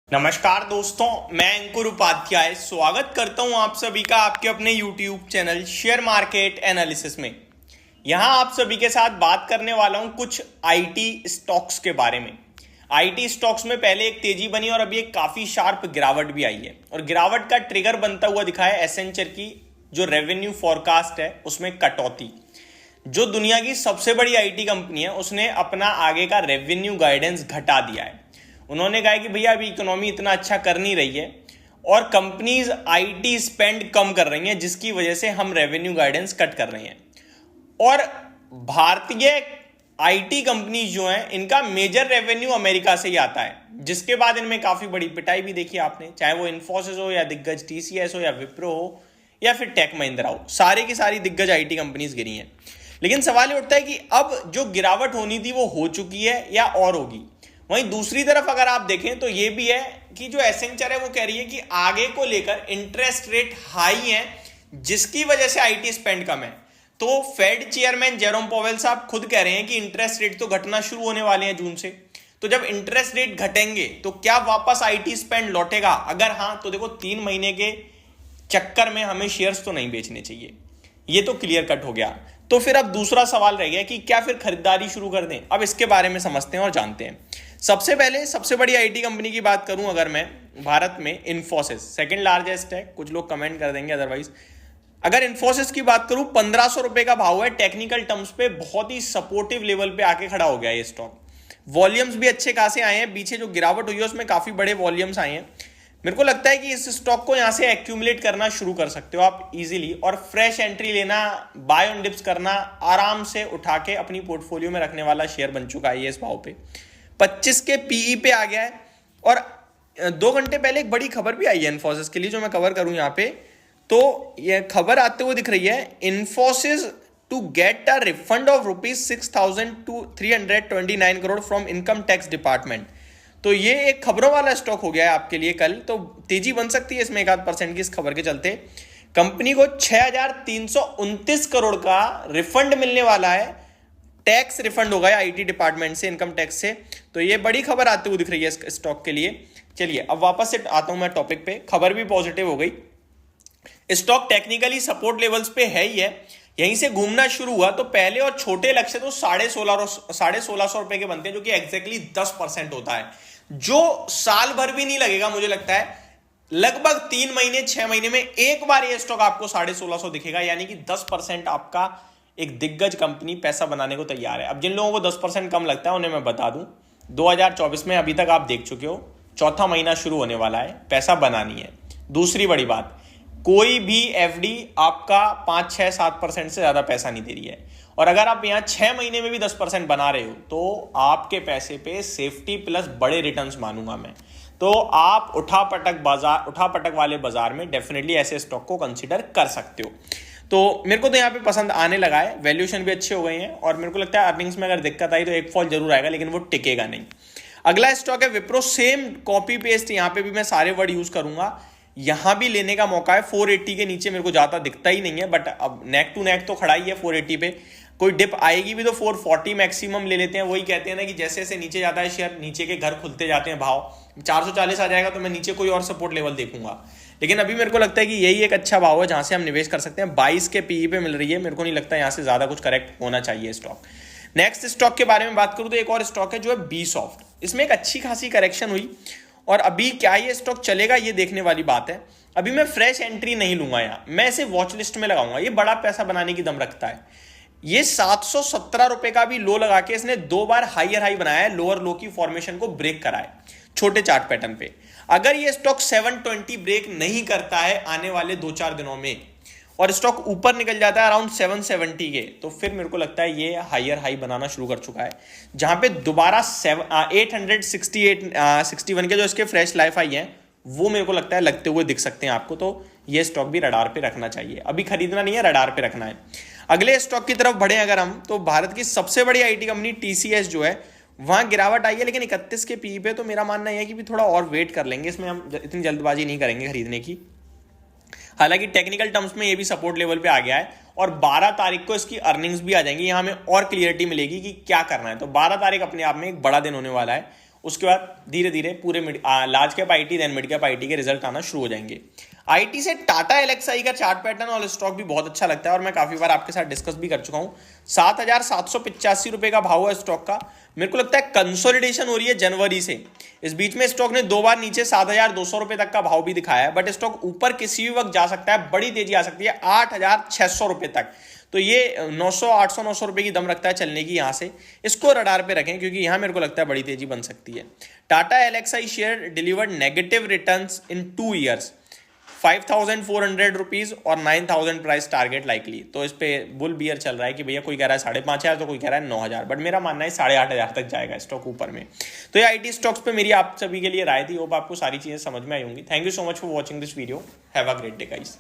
नमस्कार दोस्तों, मैं अंकुर उपाध्याय स्वागत करता हूं आप सभी का आपके अपने YouTube channel share market analysis में। यहां आप सभी के साथ बात करने वाला हूं कुछ आईटी स्टॉक्स के बारे में। आईटी स्टॉक्स में पहले एक तेजी बनी और अभी एक काफी शार्प गिरावट भी आई है और गिरावट का ट्रिगर बनता हुआ दिखा है एसेंचर की जो रेवेन्यू फॉरकास्ट है उसमें कटौती। जो दुनिया की सबसे बड़ी आईटी कंपनी है उसने अपना आगे का रेवेन्यू गाइडेंस घटा दिया है। उन्होंने कहा कि भैया अभी इकोनॉमी इतना अच्छा कर नहीं रही है और कंपनीज आईटी स्पेंड कम कर रही हैं, जिसकी वजह से हम रेवेन्यू गाइडेंस कट कर रहे हैं। और भारतीय आईटी कंपनीज जो हैं इनका मेजर रेवेन्यू अमेरिका से ही आता है, जिसके बाद इनमें काफी बड़ी पिटाई भी देखी आपने, चाहे वो इन्फोसिस हो या दिग्गज टीसीएस हो या विप्रो हो या फिर टेक महिंद्रा हो, सारे की सारी दिग्गज आईटी कंपनीज गिरी हैं। लेकिन सवाल ये उठता है कि अब जो गिरावट होनी थी वो हो चुकी है या और होगी। वहीं दूसरी तरफ अगर आप देखें तो ये भी है कि जो एसेंचर है वो कह रही है कि आगे को लेकर इंटरेस्ट रेट हाई है, जिसकी वजह से आईटी स्पेंड कम है। तो फेड चेयरमैन जेरोम पोवेल साहब खुद कह रहे हैं कि इंटरेस्ट रेट तो घटना शुरू होने वाले हैं जून से। तो जब इंटरेस्ट रेट घटेंगे तो क्या वापस आईटी स्पेंड लौटेगा? अगर हाँ तो देखो 3 महीने के चक्कर में हमें शेयर्स तो नहीं बेचने चाहिए, ये तो क्लियर कट हो गया। तो फिर अब दूसरा सवाल रह गया कि क्या फिर खरीदारी शुरू कर दें? अब इसके बारे में समझते हैं और जानते हैं। सबसे पहले सबसे बड़ी आईटी कंपनी की बात करूं अगर मैं भारत में, इन्फोसिस सेकंड लार्जेस्ट है। कुछ लोग कमेंट कर देंगे अदरवाइज। अगर इन्फोसिस की बात करूं 1500 रुपए का भाव है, टेक्निकल टर्म्स पे बहुत ही सपोर्टिव लेवल पे आके खड़ा हो गया ये स्टॉक। वॉल्यूम्स भी अच्छे खासे आए हैं, पीछे जो गिरावट हुई है उसमें काफी बड़े वॉल्यूम्स आए हैं। मेरे को लगता है कि इस स्टॉक को यहां से एक्यूमुलेट करना शुरू कर सकते हो आप इजीली, और फ्रेश एंट्री लेना, बाय ऑन डिप्स करना, आराम से उठा के अपनी पोर्टफोलियो में रखने वाला शेयर बन चुका है ये इस भाव पे। 25 के पीई पे आ गया है। और 2 घंटे पहले एक बड़ी खबर भी आई है इन्फोसिस के लिए जो मैं कवर करूं यहां पे। तो ये खबर आते हुए दिख रही है, Infosys to get a refund of ₹6,329 crore from income tax department. तो ये एक खबरों वाला स्टॉक हो गया है आपके लिए कल, तो तेजी बन सकती है इसमें 1-8% की इस खबर के चलते। कंपनी को 6,329 करोड़ का रिफंड मिलने वाला है, टैक्स रिफंड होगा आईटी डिपार्टमेंट से, इनकम टैक्स से। तो ये बड़ी खबर आती हुई दिख रही है इस स्टॉक के लिए। चलिए अब वापस से आता हूं मैं टॉपिक पे। खबर भी पॉजिटिव हो गई, स्टॉक टेक्निकली सपोर्ट लेवल्स पे है ही है, यहीं से घूमना शुरू हुआ। तो पहले और छोटे लक्ष्य तो 1650 रुपए के बनते हैं, जो कि एग्जैक्टली 10% होता है, जो साल भर भी नहीं लगेगा मुझे लगता है। लगभग 3 महीने 6 महीने में एक बार ये स्टॉक आपको 1650 दिखेगा, यानी कि 10% आपका एक दिग्गज कंपनी पैसा बनाने को तैयार है। अब जिन लोगों को 10% कम लगता है उन्हें मैं बता दूं, 2024 में अभी तक आप देख चुके हो, चौथा महीना शुरू होने वाला है, पैसा बनानी है। दूसरी बड़ी बात, कोई भी एफडी आपका 5, 6, 7% से ज्यादा पैसा नहीं दे रही है। और अगर आप यहां 6 महीने में भी 10% बना रहे हो तो आपके पैसे पे सेफ्टी प्लस बड़े रिटर्न्स मानूंगा मैं। तो आप उठापटक वाले बाजार में डेफिनेटली ऐसे स्टॉक को कंसीडर कर सकते हो। तो मेरे को तो यहाँ पे पसंद आने लगा है, वैल्यूएशन भी अच्छे हो गए हैं, और मेरे को लगता है अर्निंग्स में अगर दिक्कत आई तो एक फॉल जरूर आएगा, लेकिन वो टिकेगा नहीं। अगला स्टॉक है विप्रो, सेम कॉपी पेस्ट, यहाँ पे भी मैं सारे वर्ड यूज करूंगा। यहां भी लेने का मौका है। 480 के नीचे मेरे को ज्यादा दिखता ही नहीं है, बट अब नेक टू नेक तो खड़ा ही है 480 पे। कोई डिप आएगी भी तो 440 मैक्सिमम ले लेते हैं। वही कहते हैं ना कि जैसे जैसे नीचे जाता है शेयर, नीचे के घर खुलते जाते हैं भाव। 440 आ जाएगा तो मैं नीचे कोई और सपोर्ट लेवल देखूंगा, लेकिन अभी मेरे को लगता है कि यही एक अच्छा भाव है जहां से हम निवेश कर सकते हैं। 22 के पीई पे मिल रही है, मेरे को नहीं लगता यहां से ज्यादा कुछ करेक्ट होना चाहिए स्टॉक। नेक्स्ट स्टॉक के बारे में बात करूं तो एक और स्टॉक है जो है बी सॉफ्ट। इसमें एक अच्छी खासी करेक्शन हुई और अभी क्या ये स्टॉक चलेगा ये देखने वाली बात है। अभी मैं फ्रेश एंट्री नहीं लूंगा, यहां मैं इसे वॉच लिस्ट में लगाऊंगा। ये बड़ा पैसा बनाने की दम रखता है। ये 717 रुपए का भी लो लगा के इसने 2 बार हायर हाई बनाया है, लोअर लो की फॉर्मेशन को ब्रेक करा है छोटे चार्ट पैटर्न पे। अगर ये स्टॉक 720 ब्रेक नहीं करता है आने वाले 2-4 दिनों में और स्टॉक ऊपर निकल जाता है अराउंड 770 के, तो फिर मेरे को लगता है ये हायर हाई बनाना शुरू कर चुका है, जहां पे दोबारा 861 के जो इसके फ्रेश लाइफ हाई है वो मेरे को लगता है लगते हुए दिख सकते हैं आपको। तो ये स्टॉक भी रडार पे रखना चाहिए, अभी खरीदना नहीं है, रडार पे रखना है। अगले स्टॉक की तरफ बढ़े अगर हम, तो भारत की सबसे बड़ी आईटी कंपनी टीसीएस जो है, वहां गिरावट आई है, लेकिन 31 के पीई पे। तो मेरा मानना यह है कि भी थोड़ा और वेट कर लेंगे, इसमें हम इतनी जल्दबाजी नहीं करेंगे खरीदने की। हालांकि टेक्निकल टर्म्स में ये भी सपोर्ट लेवल पे आ गया है और 12 तारीख को इसकी अर्निंग्स भी आ जाएंगी, यहां हमें और क्लियरिटी मिलेगी कि क्या करना है। तो 12 तारीख अपने आप में एक बड़ा दिन होने वाला है, उसके बाद धीरे धीरे पूरे large cap IT then mid cap IT के रिजल्ट आना शुरू हो जाएंगे। आईटी से टाटा एलेक्साई का चार्ट पैटर्न और स्टॉक भी बहुत अच्छा लगता है और मैं काफी बार आपके साथ डिस्कस भी कर चुका हूं। 7,785 रुपए का भाव है स्टॉक का। मेरे को लगता है कंसोलिडेशन हो रही है जनवरी से। इस बीच में स्टॉक ने 2 बार नीचे 7,200 रुपए तक का भाव भी दिखाया है, बट स्टॉक ऊपर किसी भी वक्त जा सकता है, बड़ी तेजी आ सकती है 8,600 रुपए तक। तो ये 900 800 900 रुपए की दम रखता है चलने की। यहां से इसको रडार पे रखें क्योंकि यहां मेरे को लगता है बड़ी तेजी बन सकती है। Tata Elxsi share delivered negative returns in 2 years, 5,400 rupees और 9,000 प्राइस टारगेट लाइकली। तो इस पे बुल बियर चल रहा है कि भैया कोई कह रहा है 5,500 तो कोई कह रहा है 9,000, बट मेरा मानना है 8,500 तक जाएगा स्टॉक ऊपर में। तो ये आईटी स्टॉक्स पे मेरी आप सभी के लिए राय थी। होप आपको सारी चीजें समझ में आई होंगी। Thank you so much for watching this video. Have a great day guys.